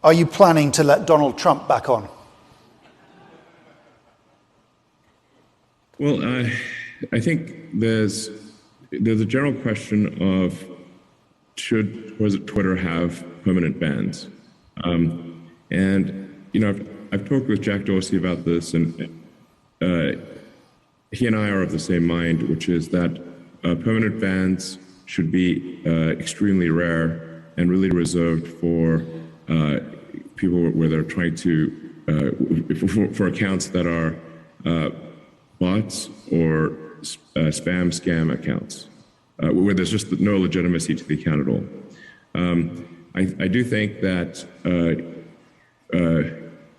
Are you planning to let Donald Trump back on? Well, I think there's a general question of was Twitter have permanent bans? And I've talked with Jack Dorsey about this, and he and I are of the same mind, which is that permanent bans should be extremely rare and really reserved for people where they're trying to for accounts that are bots or spam scam accounts, where there's just no legitimacy to the account at all. I do think that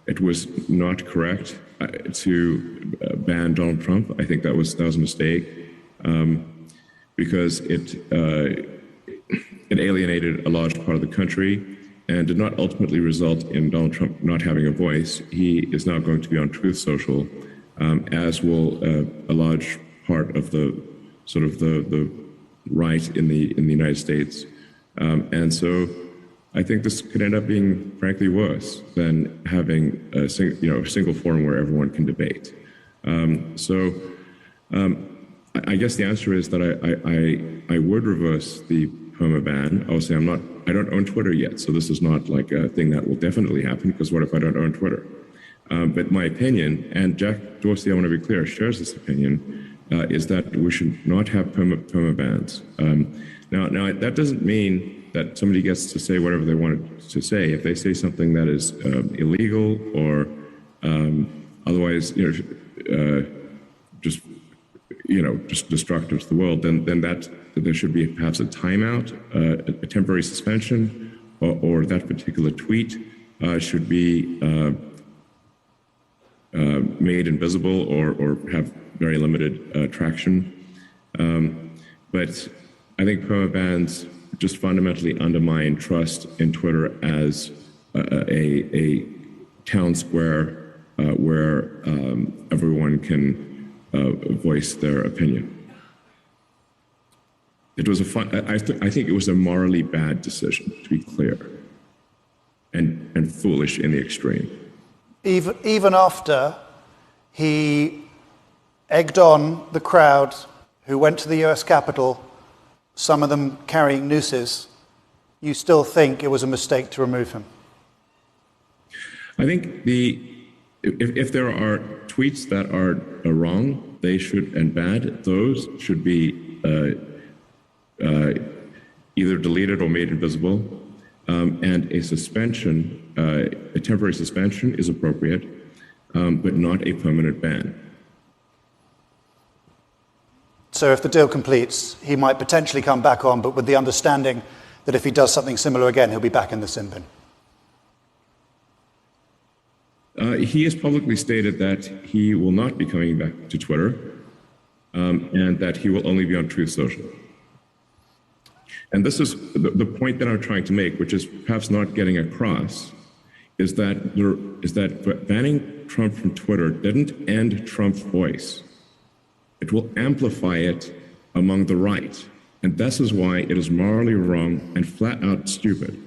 it was not correct to ban Donald Trump. I think that was a mistake because it alienated a large part of the country and did not ultimately result in Donald Trump not having a voice. He is now going to be on Truth Social, as will a large part of the right in the United States, and so I think this could end up being, frankly, worse than having a single forum where everyone can debate. I guess the answer is that I would reverse the perma ban. Obviously, I don't own Twitter yet, so this is not like a thing that will definitely happen, because what if I don't own Twitter? But my opinion, and Jack Dorsey, I want to be clear, shares this opinion, is that we should not have perma bans. Now that doesn't mean that somebody gets to say whatever they want to say. If they say something that is illegal or otherwise, just destructive to the world, then that there should be perhaps a timeout, a temporary suspension, or that particular tweet should be made invisible or have very limited traction. But I think perma bans just fundamentally undermine trust in Twitter as a town square where everyone can voice their opinion. It was I think it was a morally bad decision, to be clear, and foolish in the extreme. Even after he egged on the crowd who went to the US Capitol, some of them carrying nooses, you still think it was a mistake to remove him? I think if there are tweets that are wrong, they should, and bad, those should be either deleted or made invisible, and a suspension, a temporary suspension is appropriate, but not a permanent ban. So if the deal completes, he might potentially come back on, but with the understanding that if he does something similar again, he'll be back in the sin bin. He has publicly stated that he will not be coming back to Twitter, and that he will only be on Truth Social. And this is the point that I'm trying to make, which is perhaps not getting across, is that banning Trump from Twitter didn't end Trump's voice. It will amplify it among the right. And this is why it is morally wrong and flat out stupid